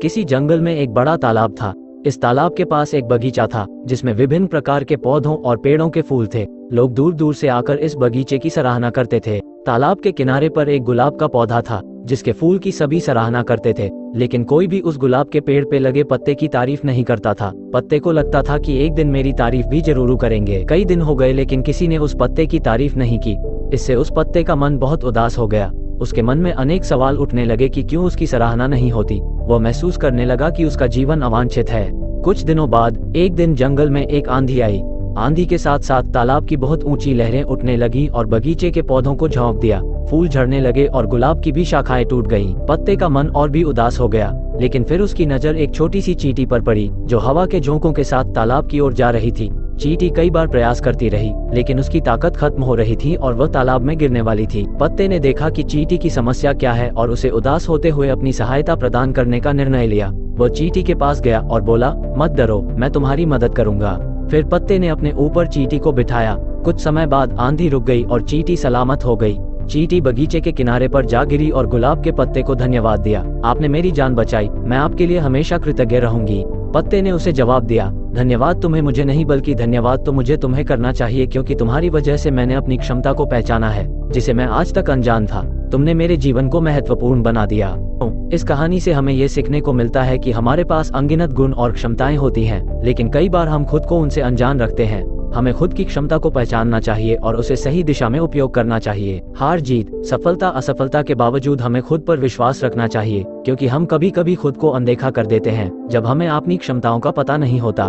किसी जंगल में एक बड़ा तालाब था। इस तालाब के पास एक बगीचा था जिसमें विभिन्न प्रकार के पौधों और पेड़ों के फूल थे। लोग दूर दूर से आकर इस बगीचे की सराहना करते थे। तालाब के किनारे पर एक गुलाब का पौधा था जिसके फूल की सभी सराहना करते थे, लेकिन कोई भी उस गुलाब के पेड़ पे लगे पत्ते की तारीफ नहीं करता था। पत्ते को लगता था कि एक दिन मेरी तारीफ भी जरूर करेंगे। कई दिन हो गए लेकिन किसी ने उस पत्ते की तारीफ नहीं की। इससे उस पत्ते का मन बहुत उदास हो गया। उसके मन में अनेक सवाल उठने लगे कि क्यों उसकी सराहना नहीं होती। वह महसूस करने लगा कि उसका जीवन अवांछित है। कुछ दिनों बाद एक दिन जंगल में एक आंधी आई। आंधी के साथ साथ तालाब की बहुत ऊंची लहरें उठने लगी और बगीचे के पौधों को झोंक दिया। फूल झड़ने लगे और गुलाब की भी शाखाएं टूट गईं। पत्ते का मन और भी उदास हो गया, लेकिन फिर उसकी नजर एक छोटी सी चींटी पर पड़ी जो हवा के झोंकों के साथ तालाब की ओर जा रही थी। चींटी कई बार प्रयास करती रही, लेकिन उसकी ताकत खत्म हो रही थी और वह तालाब में गिरने वाली थी। पत्ते ने देखा कि चींटी की समस्या क्या है और उसे उदास होते हुए अपनी सहायता प्रदान करने का निर्णय लिया। वह चींटी के पास गया और बोला, मत डरो, मैं तुम्हारी मदद करूंगा। फिर पत्ते ने अपने ऊपर चींटी को बिठाया। कुछ समय बाद आंधी रुक गई और चींटी सलामत हो गई। चींटी बगीचे के किनारे पर जा गिरी और गुलाब के पत्ते को धन्यवाद दिया। आपने मेरी जान बचाई, मैं आपके लिए हमेशा कृतज्ञ रहूंगी। पत्ते ने उसे जवाब दिया, धन्यवाद तुम्हें मुझे नहीं बल्कि धन्यवाद तो मुझे तुम्हें करना चाहिए, क्योंकि तुम्हारी वजह से मैंने अपनी क्षमता को पहचाना है जिसे मैं आज तक अनजान था। तुमने मेरे जीवन को महत्वपूर्ण बना दिया। इस कहानी से हमें ये सीखने को मिलता है कि हमारे पास अनगिनत गुण और क्षमताएं होती हैं, लेकिन कई बार हम खुद को उनसे अनजान रखते हैं। हमें खुद की क्षमता को पहचानना चाहिए और उसे सही दिशा में उपयोग करना चाहिए। हार जीत, सफलता असफलता के बावजूद हमें खुद पर विश्वास रखना चाहिए, क्योंकि हम कभी कभी खुद को अनदेखा कर देते हैं जब हमें अपनी क्षमताओं का पता नहीं होता।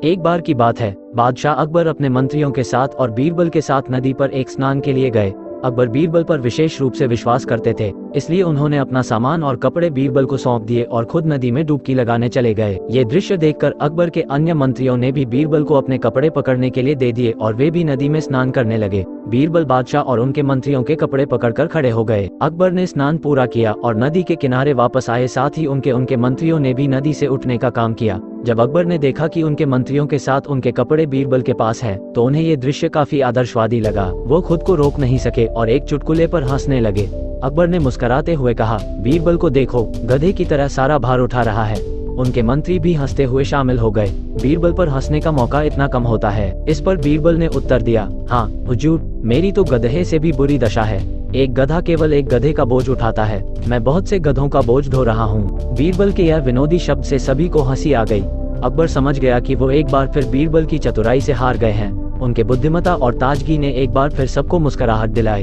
एक बार की बात है, बादशाह अकबर अपने मंत्रियों के साथ और बीरबल के साथ नदी पर एक स्नान के लिए गए। अकबर बीरबल पर विशेष रूप से विश्वास करते थे, इसलिए उन्होंने अपना सामान और कपड़े बीरबल को सौंप दिए और खुद नदी में डुबकी लगाने चले गए। ये दृश्य देखकर अकबर के अन्य मंत्रियों ने भी बीरबल को अपने कपड़े पकड़ने के लिए दे दिए और वे भी नदी में स्नान करने लगे। बीरबल बादशाह और उनके मंत्रियों के कपड़े पकड़कर खड़े हो गए। अकबर ने स्नान पूरा किया और नदी के किनारे वापस आए, साथ ही उनके मंत्रियों ने भी नदी से उठने का काम किया। जब अकबर ने देखा कि उनके मंत्रियों के साथ उनके कपड़े बीरबल के पास हैं, तो उन्हें ये दृश्य काफी आदर्शवादी लगा। वो खुद को रोक नहीं सके और एक चुटकुले पर हंसने लगे। अकबर ने मुस्कुराते हुए कहा, बीरबल को देखो, गधे की तरह सारा भार उठा रहा है। उनके मंत्री भी हंसते हुए शामिल हो गए। बीरबल पर हंसने का मौका इतना कम होता है। इस पर बीरबल ने उत्तर दिया, हाँ हुजूर, मेरी तो गधे से भी बुरी दशा है। एक गधा केवल एक गधे का बोझ उठाता है, मैं बहुत से गधों का बोझ ढो रहा हूँ। बीरबल के यह विनोदी शब्द से सभी को हंसी आ गई। अकबर समझ गया कि वो एक बार फिर बीरबल की चतुराई से हार गए हैं। उनके बुद्धिमत्ता और ताजगी ने एक बार फिर सबको मुस्कुराहट दिलाई।